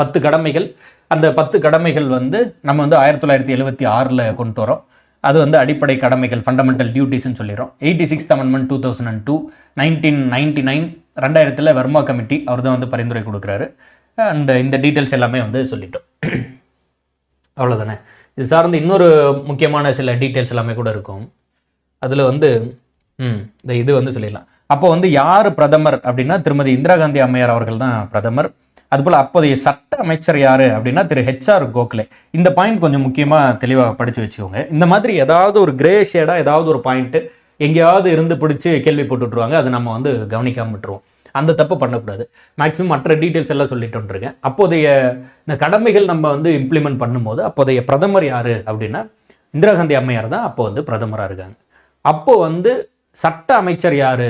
10 கடமைகள். அந்த 10 கடமைகள் வந்து நம்ம வந்து 1976 கொண்டு வரோம். அது வந்து அடிப்படை கடமைகள், ஃபண்டமெண்டல் டியூட்டிஸ்ன்னு சொல்லிடுறோம். 86th Amendment 2002, 1999 2000 வர்மா கமிட்டி அவர் தான் வந்து பரிந்துரை கொடுக்குறாரு. அண்ட் இந்த டீட்டெயில்ஸ் எல்லாமே வந்து சொல்லிட்டோம். அவ்வளோதானே. இது சார்ந்து இன்னொரு முக்கியமான சில டீட்டெயில்ஸ் எல்லாமே கூட இருக்கும். அதில் வந்து இந்த இது வந்து சொல்லிடலாம். அப்போ வந்து யார் பிரதமர் அப்படின்னா திருமதி இந்திரா காந்தி அம்மையார் அவர்கள் தான் பிரதமர். அதுபோல் அப்போதைய சட்ட அமைச்சர் யார் அப்படின்னா திரு HR கோகலே. இந்த பாயிண்ட் கொஞ்சம் முக்கியமாக தெளிவாக படித்து வச்சுக்கோங்க. இந்த மாதிரி ஏதாவது ஒரு கிரே ஷேடாக ஏதாவது ஒரு பாயிண்ட்டு எங்கேயாவது இருந்து பிடிச்சி கேள்வி போட்டுட்ருவாங்க. அது நம்ம வந்து கவனிக்காமல் விட்டுருவோம். அந்த தப்பு பண்ணக்கூடாது. மேக்ஸிமம் மற்ற டீட்டெயில்ஸ் எல்லாம் சொல்லிட்டு இருக்கேன். அப்போதைய இந்த கடமைகள் நம்ம வந்து இம்ப்ளிமெண்ட் பண்ணும்போது அப்போதைய பிரதமர் யார் அப்படின்னா இந்திரா காந்தி அம்மையார் தான் அப்போ வந்து பிரதமராக இருக்காங்க. அப்போ வந்து சட்ட அமைச்சர் யார்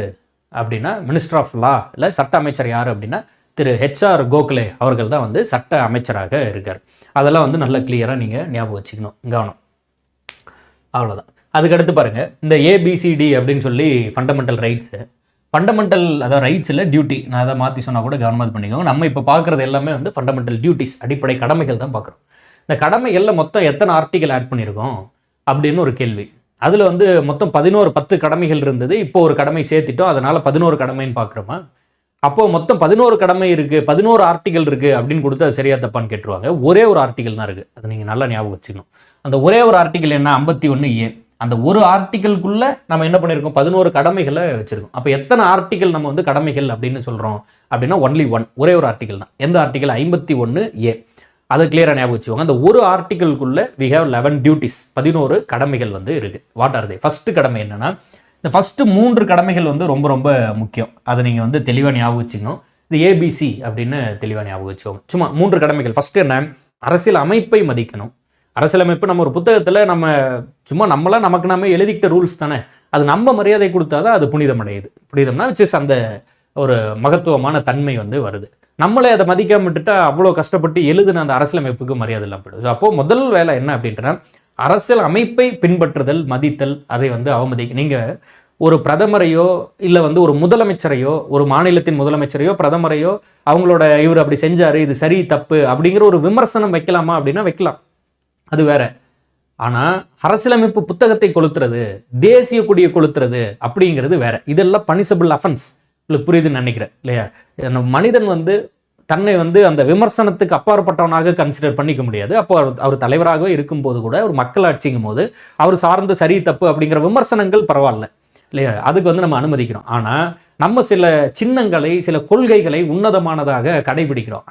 அப்படின்னா மினிஸ்டர் ஆஃப் லா, இல்லை சட்ட அமைச்சர் யார் அப்படின்னா திரு HR கோகலே அவர்கள் தான் வந்து சட்ட அமைச்சராக இருக்கார். அதெல்லாம் வந்து நல்லா கிளியராக நீங்கள் ஞாபகம் வச்சுக்கணும், கவனம். அவ்வளோதான். அதுக்கடுத்து பாருங்கள், இந்த ABCD அப்படின்னு சொல்லி ஃபண்டமெண்டல் ரைட்ஸு, ஃபண்டமெண்டல் அதாவது ரைட்ஸ் இல்லை டியூட்டி, நான் அதை மாற்றி சொன்னால் கூட கவனமாக பண்ணிக்கோங்க. நம்ம இப்போ பார்க்குறது எல்லாமே வந்து ஃபண்டமெண்டல் டியூட்டிஸ், அடிப்படை கடமைகள் தான் பார்க்குறோம். இந்த கடமைகளில் மொத்தம் எத்தனை ஆர்டிகல் ஆட் பண்ணியிருக்கோம் அப்படின்னு ஒரு கேள்வி. அதில் வந்து மொத்தம் 10 கடமைகள் இருந்தது. இப்போ ஒரு கடமை சேர்த்திட்டோம், அதனால் 11 கடமைன்னு பார்க்குறோமா? அப்போது மொத்தம் 11 கடமை இருக்குது, 11 ஆர்டிகல் இருக்குது அப்படின்னு கொடுத்து அது சரியா தப்பான்னு கேட்டுருவாங்க. ஒரே ஒரு ஆர்டிகல் தான் இருக்குது, அதை நீங்கள் நல்லா ஞாபகம் வச்சுக்கணும். அந்த ஒரே ஒரு ஆர்டிகல் என்ன? 51A. அந்த ஒரு ஆர்டிகலுக்குள்ளே நம்ம என்ன பண்ணியிருக்கோம்? 11 கடமைகளை வச்சுருக்கோம். அப்போ எத்தனை ஆர்டிகல் நம்ம வந்து கடமைகள் அப்படின்னு சொல்கிறோம் அப்படின்னா ஒன்லி ஒன், ஒரே ஒரு ஆர்டிகல் தான். எந்த ஆர்டிகல்? 51A. அதை கிளியராக ஞாபகம் வச்சுக்கோங்க. அந்த ஒரு ஆர்டிகலுக்குள்ளே வி ஹேவ் 11 டியூட்டிஸ், 11 கடமைகள் வந்து இருக்குது. What are they? ஃபஸ்ட்டு கடமை என்னன்னா, இந்த ஃபஸ்ட்டு 3 கடமைகள் வந்து ரொம்ப ரொம்ப முக்கியம். அதை நீங்கள் வந்து தெளிவாக ஞாபகம் வச்சுக்கணும். இது ABC அப்படின்னு தெளிவாக ஞாபகம் வச்சுக்கோங்க. சும்மா 3 கடமைகள். ஃபஸ்ட்டு என்ன? அரசியல் அமைப்பை மதிக்கணும். அரசியலமைப்பு நம்ம ஒரு புத்தகத்தில் நம்ம சும்மா நம்மளாம் நமக்கு நாம எழுதிக்கிட்ட ரூல்ஸ் தானே, அது நம்ம மரியாதை கொடுத்தா தான் அது புனிதமடையுது. புனிதம்னா வச்சு அந்த ஒரு மகத்துவமான தன்மை வந்து வருது. நம்மளே அதை மதிக்காம விட்டுட்டா அவ்வளோ கஷ்டப்பட்டு எழுதுன அந்த அரசியலமைப்புக்கு மரியாதை இல்லாமல் போயிடுது. அப்போது முதல் வேலை என்ன அப்படின்ட்டுனா அரசியல் அமைப்பை பின்பற்றுதல், மதித்தல், அதை வந்து அவமதிக்க. நீங்கள் ஒரு பிரதமரையோ இல்லை வந்து ஒரு முதலமைச்சரையோ, ஒரு மாநிலத்தின் முதலமைச்சரையோ பிரதமரையோ அவங்களோட இவர் அப்படி செஞ்சார், இது சரி தப்பு அப்படிங்கிற ஒரு விமர்சனம் வைக்கலாமா அப்படின்னா வைக்கலாம், அது வேற. ஆனால் அரசியலமைப்பு புத்தகத்தை கொளுத்துறது, தேசிய கொடியை கொளுத்துறது அப்படிங்கிறது வேற. இதெல்லாம் பனிஷபிள் அஃபென்ஸ். உங்களுக்கு புரியுதுன்னு நினைக்கிறேன் இல்லையா? மனிதன் வந்து தன்னை வந்து அந்த விமர்சனத்துக்கு அப்பாற்பட்டவனாக கன்சிடர் பண்ணிக்க முடியாது. அப்போ அவர் தலைவராகவே இருக்கும்போது கூட ஒரு மக்களாட்சிங்கும் போது அவர் சார்ந்த சரி தப்பு அப்படிங்கிற விமர்சனங்கள் பரவாயில்ல இல்லையா? அதுக்கு வந்து நம்ம அனுமதிக்கிறோம். ஆனால் நம்ம சில சின்னங்களை, சில கொள்கைகளை உன்னதமானதாக கடைபிடிக்கிறோம்.